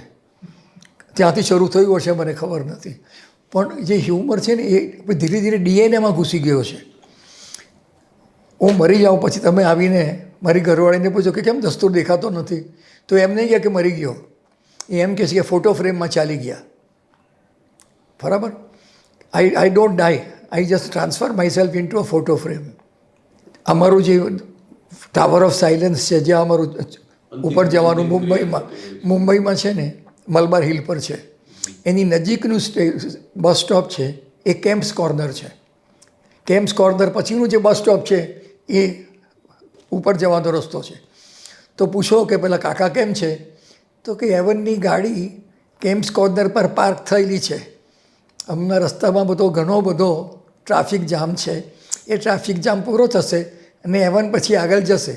ત્યાંથી શરૂ થયું હશે મને ખબર નથી, પણ જે હ્યુમર છે ને એ ધીરે ધીરે ડીએનએમાં ઘૂસી ગયો છે. હું મરી જાઉં પછી તમે આવીને મારી ઘરવાળીને પૂછો કે કેમ દસ્તુર દેખાતો નથી, તો એમ નહીં કહે કે મરી ગયો, એ એમ કહે છે કે ફોટો ફ્રેમમાં ચાલી ગયા. બરાબર. I don't die, I just transfer myself into a photo frame. અમારું જે ટાવર ઓફ સાયલન્સ છે, જ્યાં અમારું ઉપર જવાનું મુંબઈમાં છે ને, મલબાર હિલ પર છે, એની નજીકનું બસ સ્ટોપ છે એ કેમ્પ્સ કોર્નર છે. કેમ્પ્સ કોર્નર પછીનું જે બસ સ્ટોપ છે એ ઉપર જવાનો રસ્તો છે. તો પૂછો કે પેલા કાકા કેમ છે, તો કે એવનની ગાડી કેમ્પ્સ કોર્નર પર પાર્ક થયેલી છે, હમણાં રસ્તામાં ઘણો બધો ટ્રાફિક જામ છે, એ ટ્રાફિક જામ પૂરો થશે અને એવન પછી આગળ જશે.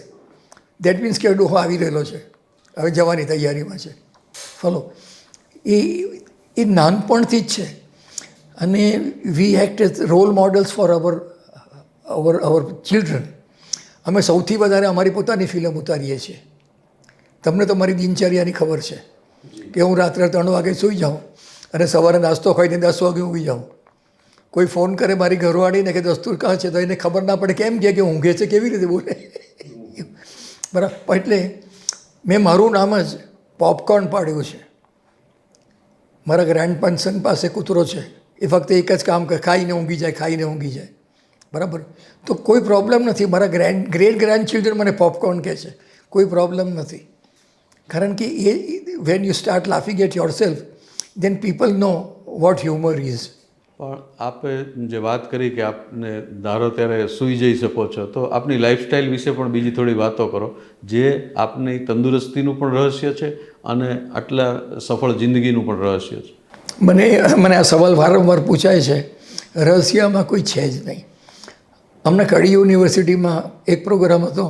દેટ મીન્સ કે ડોહો આવી રહેલો છે, હવે જવાની તૈયારીમાં છે. ફોલો એ નાનપણથી જ છે. અને we act as role models for our children. અમે સૌથી વધારે અમારી પોતાની ફિલ્મ ઉતારીએ છીએ. તમને તમારી દિનચર્યાની ખબર છે કે હું રાત્રે 3 વાગે સૂઈ જાઉં અને સવારે નાસ્તો ખાઈને 10 વાગે ઊંઘી જાઉં. કોઈ ફોન કરે મારી ઘરવાળીને કે દસ્તુર કાં છે, તો એને ખબર ના પડે કેમ કે ઊંઘે છે, કેવી રીતે બોલે. બરાબર. એટલે મેં મારું નામ જ પોપકોર્ન પાડ્યું છે. મારા ગ્રેન્ડ પન્સન પાસે કૂતરો છે, એ ફક્ત એક જ કામ કરે, ખાઈને ઊંઘી જાય, ખાઈને ઊંઘી જાય. બરાબર. તો કોઈ પ્રોબ્લેમ નથી. મારા ગ્રેટ ગ્રેન્ડ ચિલ્ડ્રન મને પોપકોર્ન કહે છે, કોઈ પ્રોબ્લેમ નથી. કારણ કે એ when you start laughing at yourself then people know what humour is. પણ આપે જે વાત કરી કે આપને ધારો ત્યારે સૂઈ જઈ શકો છો, તો આપની લાઈફસ્ટાઈલ વિશે પણ બીજી થોડી વાતો કરો, જે આપની તંદુરસ્તીનું પણ રહસ્ય છે અને આટલા સફળ જિંદગીનું પણ રહસ્ય છે. મને આ સવાલ વારંવાર પૂછાય છે. રહસ્યમાં કોઈ છે જ નહીં. અમને કડી યુનિવર્સિટીમાં એક પ્રોગ્રામ હતો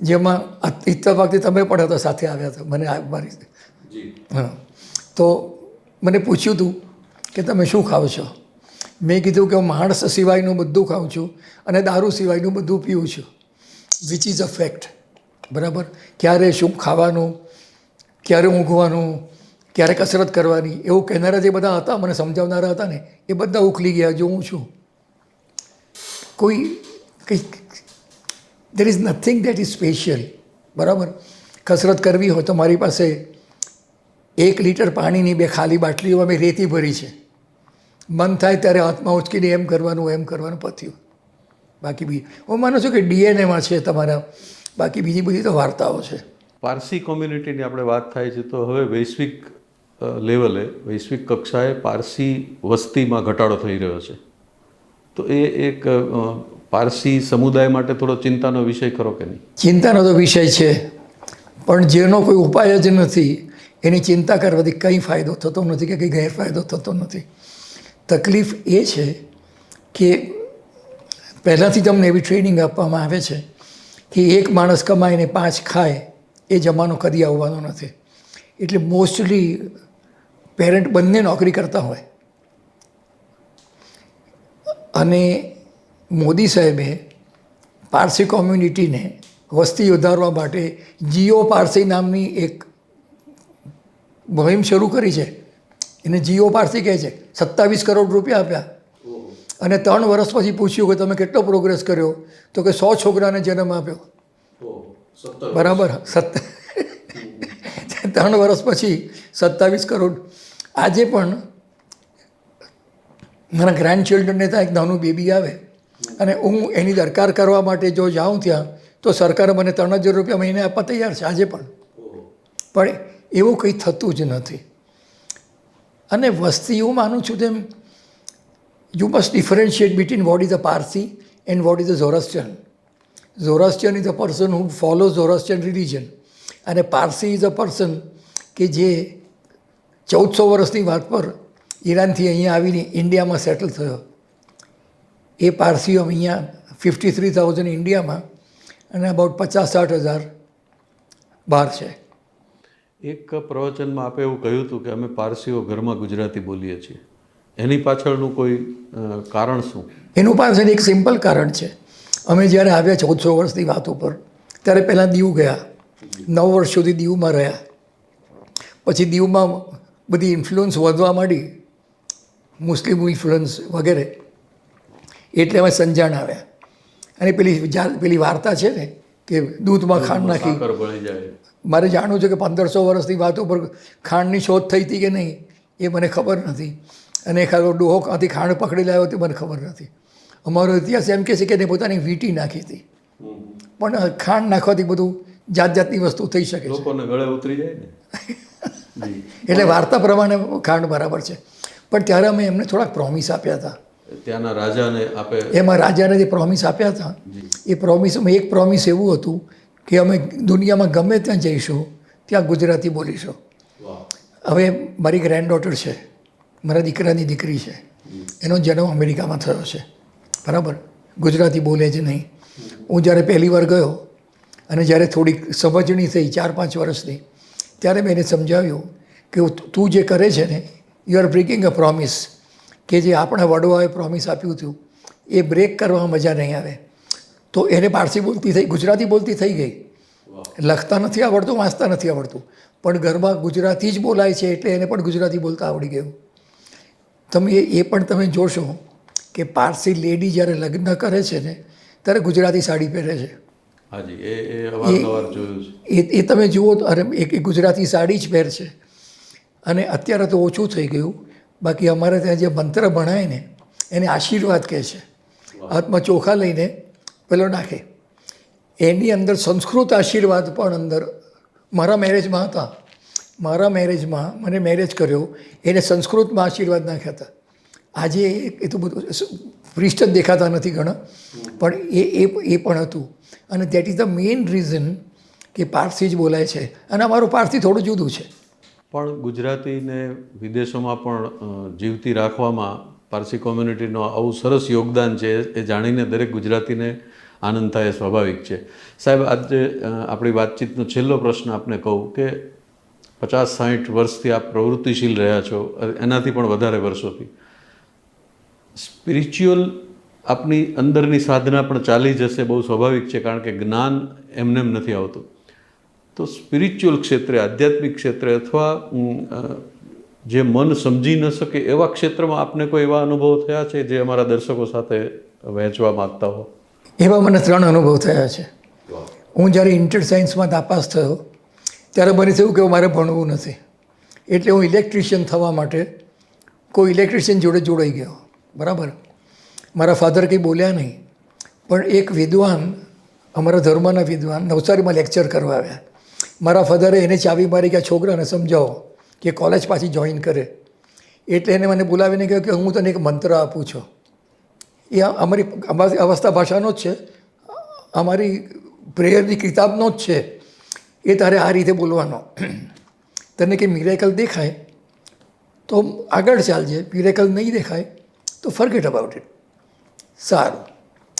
જેમાં ઇત્તફાકથી તમે પણ હતા, સાથે આવ્યા હતા. મારી તો મને પૂછ્યું હતું કે તમે શું ખાઓ છો. મેં કીધું કે હું માણસ સિવાયનું બધું ખાઉં છું અને દારૂ સિવાયનું બધું પીવું છું, વિચ ઇઝ અ ફેક્ટ. બરાબર. ક્યારે શું ખાવાનું, ક્યારે ઊંઘવાનું, ક્યારે કસરત કરવાની, એવું કહેનારા જે બધા હતા, મને સમજાવનારા હતા ને, એ બધા ઉખલી ગયા જો હું છું. કોઈ કંઈ there is nothing that is special. બરાબર. કસરત કરવી હોય તો મારી પાસે 1 લીટર પાણીની 2 ખાલી બાટલીઓમાં મેં રેતી ભરી છે. મન થાય ત્યારે હાથમાં ઉચકીને એમ કરવાનું પત્યું. બાકી હું માનું છું કે ડીએનએમાં છે તમારા. બાકી બીજી બધી તો વાર્તાઓ છે. પારસી કોમ્યુનિટીની આપણે વાત થાય છે, તો હવે વૈશ્વિક લેવલે, વૈશ્વિક કક્ષાએ પારસી વસ્તીમાં ઘટાડો થઈ રહ્યો છે. તો એ એક પારસી સમુદાય માટે થોડો ચિંતાનો વિષય ખરો કે નહીં? ચિંતાનો તો વિષય છે, પણ જેનો કોઈ ઉપાય જ નથી એની ચિંતા કરવાથી કંઈ ફાયદો થતો નથી કે કંઈ ગેરફાયદો થતો નથી. તકલીફ એ છે કે પહેલાંથી તમને એવી ટ્રેનિંગ આપવામાં આવે છે કે એક માણસ કમાઈને 5 ખાય એ જમાનો કદી આવવાનો નથી. એટલે મોસ્ટલી પેરેન્ટ બંને નોકરી કરતા હોય. અને મોદી સાહેબે પારસી કોમ્યુનિટીને વસ્તી વધારવા માટે જીઓ પારસી નામની એક મુહિમ શરૂ કરી છે. એને જીઓ પારસી કહે છે. 27 કરોડ રૂપિયા આપ્યા અને 3 વર્ષ પછી પૂછ્યું કે તમે કેટલો પ્રોગ્રેસ કર્યો, તો કે 100 છોકરાને જન્મ આપ્યો. બરાબર. 3 વર્ષ પછી 27 કરોડ. આજે પણ મારા ગ્રેન્ડ ચિલ્ડ્રનને ત્યાં એક નાનું બેબી આવે અને હું એની દરકાર કરવા માટે જો જાઉં ત્યાં, તો સરકાર મને 3000 રૂપિયા મહિને આપવા તૈયાર છે આજે પણ. પણ એવું કંઈ થતું જ નથી. અને વસ્તી હું માનું છું તેમ you must differentiate between what is a Parsi and what is a Zoroastrian. Zoroastrian is a person who follow Zoroastrian religion અને પારસી ઇઝ અ પર્સન કે જે 1400 વર્ષની વાત પર ઈરાનથી અહીંયા આવીને ઇન્ડિયામાં સેટલ થયો. એ પારસીઓ અહીંયા 53,000 ઇન્ડિયામાં અને અબાઉટ 50-60 હજાર બહાર છે. એક પ્રવચનમાં આપે એવું કહ્યું હતું કે અમે પારસીઓ ઘરમાં ગુજરાતી બોલીએ છીએ. એની પાછળનું કોઈ કારણ શું? એનું પાછળ એક સિમ્પલ કારણ છે. અમે જ્યારે આવ્યા 1400 વર્ષની વાત ઉપર, ત્યારે પહેલાં દીવ ગયા. 9 વર્ષ સુધી દીવમાં રહ્યા. પછી દીવમાં બધી ઇન્ફ્લુઅન્સ વધવા માંડી, મુસ્લિમ ઇન્ફ્લુઅન્સ વગેરે. એટલે અમે સંજાણ આવ્યા. અને પેલી વાર્તા છે ને કે દૂધમાં ખાંડ નાખી. મારે જાણવું છે કે 1500 વર્ષની વાત ઉપર ખાંડની શોધ થઈ હતી કે નહીં એ મને ખબર નથી. અને ખાલી ડોહો ક્યાંથી ખાંડ પકડી લાવ્યો તે મને ખબર નથી. અમારો ઇતિહાસ એમ કહે છે કે એને પોતાની વીંટી નાખી હતી. પણ ખાંડ નાખવાથી બધું જાતની વસ્તુ થઈ શકે છે. લોકોને ગળે ઉતરી જાય ને. એટલે વાર્તા પ્રમાણે ખાંડ બરાબર છે. પણ ત્યારે અમે એમને થોડાક પ્રોમિસ આપ્યા હતા. ત્યાંના રાજાને આપે. એમાં રાજાને જે પ્રોમિસ આપ્યા હતા એ પ્રોમિસમાં એક પ્રોમિસ એવું હતું કે અમે દુનિયામાં ગમે ત્યાં જઈશું ત્યાં ગુજરાતી બોલીશું. હવે મારી ગ્રેન્ડ ડોટર છે, મારા દીકરાની દીકરી છે, એનો જન્મ અમેરિકામાં થયો છે, બરાબર. ગુજરાતી બોલે જ નહીં. હું જ્યારે પહેલી વાર ગયો અને જ્યારે થોડીક સમજણી થઈ 4-5 વર્ષની, ત્યારે મેં એને સમજાવ્યું કે તું જે કરે છે ને, you are breaking a promise, કે જે આપણા વડવાઓએ પ્રોમિસ આપ્યું હતું એ બ્રેક કરવામાં મજા નહીં આવે. તો એને પારસી બોલતી થઈ, ગુજરાતી બોલતી થઈ ગઈ. લખતા નથી આવડતું, વાંચતા નથી આવડતું, પણ ઘરમાં ગુજરાતી જ બોલાય છે એટલે એને પણ ગુજરાતી બોલતા આવડી ગયું. તમે એ પણ તમે જોશો કે પારસી લેડી જ્યારે લગ્ન કરે છે ને ત્યારે ગુજરાતી સાડી પહેરે છે. હાજી, એ અવારનવાર જોયું છે. એ તમે જુઓ તો અરે એક ગુજરાતી સાડી જ પહેરશે. અને અત્યારે તો ઓછું થઈ ગયું, બાકી અમારે ત્યાં જે મંત્ર ભણાય ને એને આશીર્વાદ કહે છે. હાથમાં ચોખા લઈને પેલો નાખે, એની અંદર સંસ્કૃત આશીર્વાદ પણ અંદર. મારા મેરેજમાં હતા, મારા મેરેજમાં મને મેરેજ કર્યો એને સંસ્કૃતમાં આશીર્વાદ નાખ્યા હતા. આજે એ તો બધું પ્રિસ્ટ જ દેખાતા નથી ઘણા, પણ એ પણ હતું. અને that is the main reason કે પારસી જ બોલાય છે. અને અમારું પારસી થોડું જુદું છે. પણ ગુજરાતીને વિદેશોમાં પણ જીવતી રાખવામાં પારસી કોમ્યુનિટીનો આવું સરસ યોગદાન છે એ જાણીને દરેક ગુજરાતીને આનંદ થાય એ સ્વાભાવિક છે. સાહેબ, આજે આપણી વાતચીતનો છેલ્લો પ્રશ્ન આપને કહું કે 50-60 વર્ષથી આપ પ્રવૃત્તિશીલ રહ્યા છો, એનાથી પણ વધારે વર્ષોથી. સ્પિરિચ્યુઅલ આપની અંદરની સાધના પણ ચાલી જશે, બહુ સ્વાભાવિક છે, કારણ કે જ્ઞાન એમને એમ નથી આવતું. તો સ્પિરિચ્યુઅલ ક્ષેત્રે, આધ્યાત્મિક ક્ષેત્રે અથવા જે મન સમજી ન શકે એવા ક્ષેત્રમાં આપને કોઈ એવા અનુભવ થયા છે જે અમારા દર્શકો સાથે વહેંચવા માગતા હો? એવા મને 3 અનુભવ થયા છે. હું જ્યારે ઇન્ટર સાયન્સમાં નાપાસ થયો ત્યારે મને થયું કે મારે ભણવું નથી, એટલે હું ઇલેક્ટ્રિશિયન થવા માટે કોઈ ઇલેક્ટ્રિશિયન જોડે જોડાઈ ગયો, બરાબર. મારા ફાધર કંઈ બોલ્યા નહીં, પણ એક વિદ્વાન, અમારા ધર્મના વિદ્વાન નવસારીમાં લેક્ચર કરવા આવ્યા. મારા ફાધરે એને ચાવી મારી કે આ છોકરાને સમજાવો કે કોલેજ પાછી જોઈન કરે. એટલે એને મને બોલાવીને કહ્યું કે હું તને એક મંત્ર આપું છું. એ અમારી અવસ્થા ભાષાનો જ છે, અમારી પ્રેયરની કિતાબનો જ છે. એ તારે આ રીતે બોલવાનો. તને કે મિરેકલ દેખાય તો આગળ ચાલજે, મિરેકલ નહીં દેખાય તો ફર્ગેટ અબાઉટ ઇટ. સારું,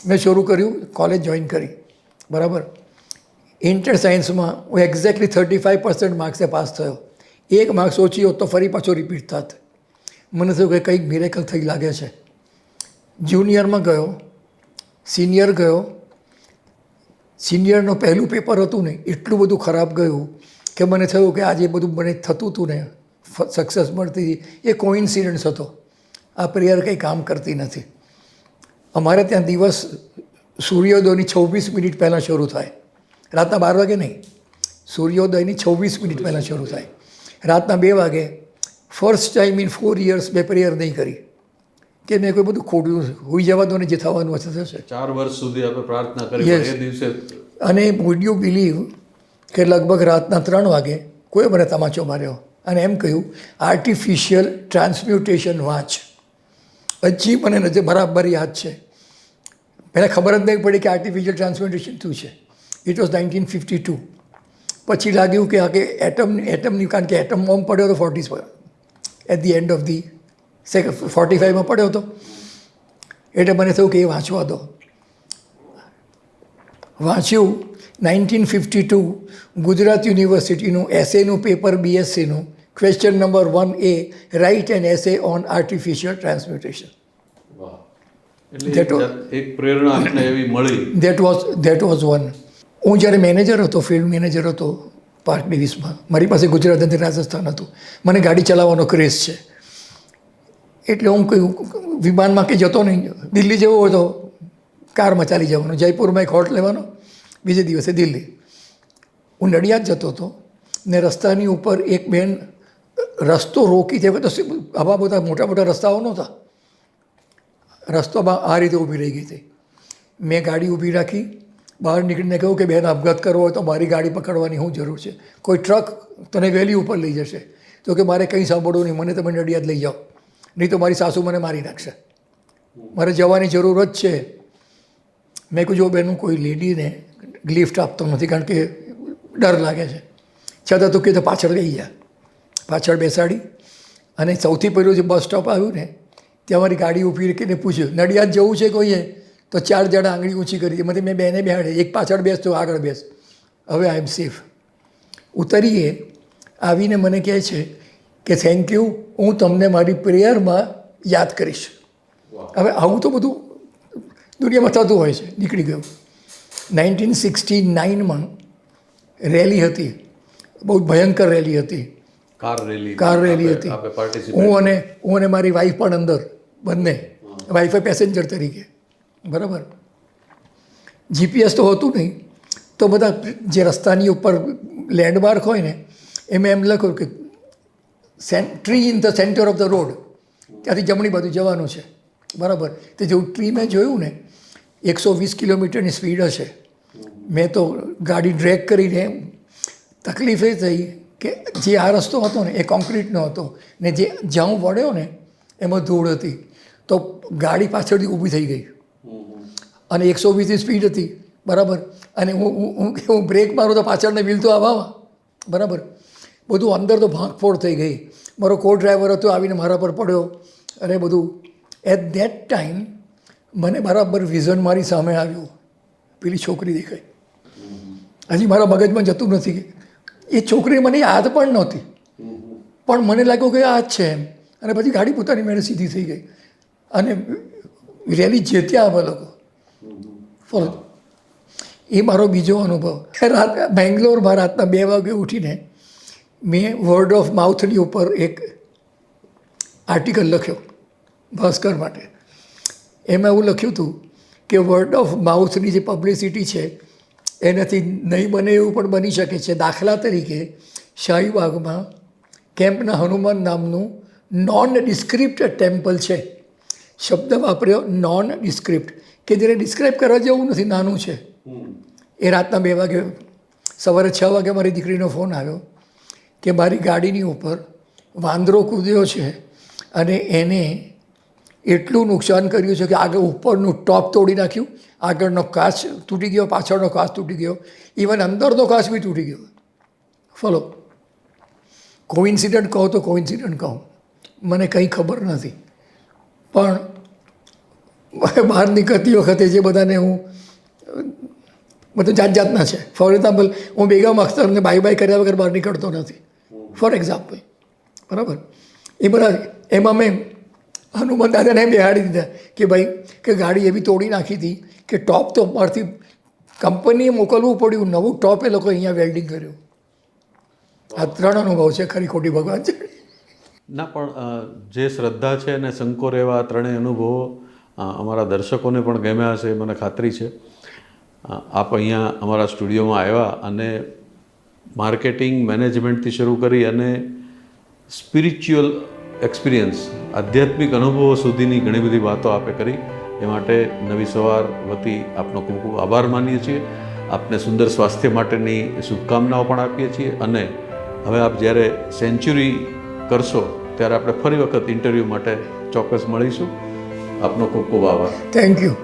મેં શરૂ કર્યું, કોલેજ જોઈન કરી, બરાબર. ઇન્ટર સાયન્સમાં હું એક્ઝેક્ટલી 35% માર્ક્સે પાસ થયો. 1 માર્ક્સ ઓછી હોત તો ફરી પાછો રિપીટ થાત. મને થયું કે કંઈક મિરેકલ થઈ લાગે છે. જુનિયરમાં ગયો, સિનિયર ગયો. સિનિયરનું પહેલું પેપર હતું ને, એટલું બધું ખરાબ ગયું કે મને થયું કે આજે બધું મને થતું હતું ને, સક્સેસ મળતી હતી, એ કોઇન્સિડન્સ હતો. આ પ્રેયર કંઈ કામ કરતી નથી. અમારે ત્યાં દિવસ સૂર્યોદયની 26 મિનિટ પહેલાં શરૂ થાય, રાતના 12 વાગે નહીં. સૂર્યોદયની 26 મિનિટ પહેલાં શરૂ થાય, રાતના 2 વાગે. ફર્સ્ટ ટાઈમ ઇન 4 years મેં પ્રેયર નહીં કરી કે મેં કોઈ બધું ખોટું હોઈ જવા દો ને, જે થવાનું હશે થશે. 4 વર્ષ સુધી આપણે પ્રાર્થના કરી એ દિવસે. અને વુડ યુ બિલીવ કે લગભગ રાતના 3 વાગે કોઈ મને તમાચો માર્યો અને એમ કહ્યું આર્ટિફિશિયલ ટ્રાન્સમ્યુટેશન વાંચ. હજી મને નથી બરાબર યાદ છે. પહેલાં ખબર જ નહીં પડી કે આર્ટિફિશિયલ ટ્રાન્સમ્યુટેશન શું છે. It was 1952. પછી લાગ્યું કે આ કે એટમની, કારણ કે એટમ બોમ્બ પડ્યો હતો 40 at the end of the 45માં પડ્યો હતો. એટલે મને થયું કે એ વાંચવા દો. વાંચ્યું. 1952 ગુજરાત યુનિવર્સિટીનું એસેનું પેપર, BScનું, question number 1A, write an essay on artificial transmutation. એક પ્રેરણા આપને એવી મળી. That was one. હું જ્યારે મેનેજર હતો, ફિલ્ડ મેનેજર હતો પાર્ક ડિવિઝમાં, મારી પાસે ગુજરાત અને રાજસ્થાન હતું. મને ગાડી ચલાવવાનો ક્રેઝ છે, એટલે હું કહ્યું વિમાનમાં કે જતો નહીં. દિલ્હી જવું હોય તો કારમાં ચાલી જવાનું, જયપુરમાં એક હોટ લેવાનો, બીજે દિવસે દિલ્હી. હું નડિયાદ જતો હતો ને રસ્તાની ઉપર એક બેન રસ્તો રોકી છે, તો આવા બધા મોટા મોટા રસ્તાઓ નહોતા, રસ્તામાં આ રીતે ઊભી રહી ગઈ હતી. મેં ગાડી ઊભી રાખી, બહાર નીકળીને કહ્યું કે બેન આપઘાત કરવો હોય તો મારી ગાડી પકડવાની શું જરૂર છે, કોઈ ટ્રક તને વહેલી ઉપર લઈ જશે. તો કે મારે કંઈ સાંભળવું નહીં, મને તમે નડિયાદ લઈ જાઓ, નહીં તો મારી સાસુ મને મારી નાખશે, મારે જવાની જરૂર જ છે. મેં કહ્યું જો બેન હું કોઈ લેડીને લિફ્ટ આપતો નથી, કારણ કે ડર લાગે છે. છતાં તું કે તો પાછળ ગઈ ગયા, પાછળ બેસાડી અને સૌથી પહેલું જે બસ સ્ટોપ આવ્યું ને ત્યાં મારી ગાડી ઊભી રાખીને પૂછ્યું નડિયાદ જવું છે કોઈએ, તો 4 જણા આંગળી ઊંચી કરી. એમાંથી મેં બેને બેહાડે, એક પાછળ બેસ તો આગળ બેસ, હવે આઈ એમ સેફ. ઉતરીએ આવીને મને કહે છે કે થેન્ક યુ, હું તમને મારી પ્રેયરમાં યાદ કરીશ. હવે આવું તો બધું દુનિયામાં થતું હોય છે. નીકળી ગયું. 1969માં રેલી હતી, બહુ ભયંકર રેલી હતી, કાર રેલી હતી. હું અને મારી વાઈફ પણ અંદર, બંને વાઈફે પેસેન્જર તરીકે, બરાબર. જીપીએસ તો હતું નહીં, તો બધા જે રસ્તાની ઉપર લેન્ડમાર્ક હોય ને એમાં એમ લખ્યું કે tree in the centre of the road, ત્યાંથી જમણી બાજુ જવાનું છે, બરાબર. તે જેવું ટ્રી મેં જોયું ને 120 કિલોમીટરની સ્પીડ હશે. મેં તો ગાડી ડ્રેગ કરીને, તકલીફ એ થઈ કે જે આ રસ્તો હતો ને એ કોન્ક્રીટનો હતો ને જે જ્યાં હું વળ્યો ને એમાં ધૂળ હતી, તો ગાડી પાછળથી ઊભી થઈ ગઈ અને 120ની સ્પીડ હતી, બરાબર. અને હું બ્રેક મારું તો પાછળને વ્હીલ તો આવા, બરાબર. બધું અંદર તો ભાંગફોડ થઈ ગઈ. મારો કો ડ્રાઈવર હતો, આવીને મારા પર પડ્યો અને બધું. એટ ધેટ ટાઈમ મને બરાબર વિઝન મારી સામે આવ્યું, પેલી છોકરી દેખાઈ. હજી મારા મગજમાં જતું નથી. એ છોકરી મને યાદ પણ નહોતી, પણ મને લાગ્યું કે આ જ છે એમ. અને પછી ગાડી પોતાની મેળે સીધી થઈ ગઈ અને રેલી જીત્યા અમે લોકો. ફોલો. એ મારો બીજો અનુભવ. બેંગ્લોરમાં રાતના 2 વાગે ઉઠીને મેં વર્ડ ઓફ માઉથની ઉપર એક આર્ટિકલ લખ્યો ભાસ્કર માટે. એમાં એવું લખ્યું હતું કે વર્ડ ઓફ માઉથની જે પબ્લિસિટી છે એનાથી નહીં બને એવું પણ બની શકે છે. દાખલા તરીકે શાહીબાગમાં કેમ્પના હનુમાન નામનું નોન ડિસ્ક્રિપ્ટ ટેમ્પલ છે. શબ્દ વાપર્યો નોન ડિસ્ક્રિપ્ટ, કે જેને ડિસ્ક્રાઇબ કરવા જેવું નથી, નાનું છે. એ રાતના 2 વાગે, સવારે 6 વાગે મારી દીકરીનો ફોન આવ્યો કે મારી ગાડીની ઉપર વાંદરો કૂદ્યો છે અને એને એટલું નુકસાન કર્યું છે કે આગળ ઉપરનું ટોપ તોડી નાખ્યું, આગળનો કાચ તૂટી ગયો, પાછળનો કાચ તૂટી ગયો, ઇવન અંદરનો કાચ બી તૂટી ગયો. ફોલો. કોઇન્સિડન્ટ કહો તો કોઇન્સિડન્ટ કહો, મને કંઈ ખબર નથી, પણ બહાર નીકળતી વખતે જે બધાને હું બધું જાતના છે. ફોર એક્ઝામ્પલ, હું બેગમ અખ્તરને બાય બાય કર્યા વગર બહાર નીકળતો નથી, ફોર એક્ઝામ્પલ, બરાબર. એ બધા એમાં મેં હનુમાન દાદાને બેહાડી દીધા કે ભાઈ કે ગાડી એવી તોડી નાખી હતી કે ટોપ તો પરથી કંપનીએ મોકલવું પડ્યું, નવું ટોપ એ લોકો અહીંયા વેલ્ડિંગ કર્યું. આ 3 અનુભવ છે, ખરી ખોટી ભગવાન છે. ના, પણ જે શ્રદ્ધા છે અને સંકોર એવા 3 અનુભવો અમારા દર્શકોને પણ ગમ્યા હશે, મને ખાતરી છે. આપ અહીંયા અમારા સ્ટુડિયોમાં આવ્યા અને માર્કેટિંગ મેનેજમેન્ટથી શરૂ કરી અને સ્પિરિચ્યુઅલ એક્સપિરિયન્સ, આધ્યાત્મિક અનુભવો સુધીની ઘણી બધી વાતો આપે કરી. એ માટે નવી સવાર વતી આપનો ખૂબ ખૂબ આભાર માનીએ છીએ. આપને સુંદર સ્વાસ્થ્ય માટેની શુભકામનાઓ પણ આપીએ છીએ. અને હવે આપ જ્યારે સેન્ચુરી કરશો ત્યારે આપણે ફરી વખત ઇન્ટરવ્યૂ માટે ચોક્કસ મળીશું. આપનો ખૂબ ખૂબ આભાર. Thank you.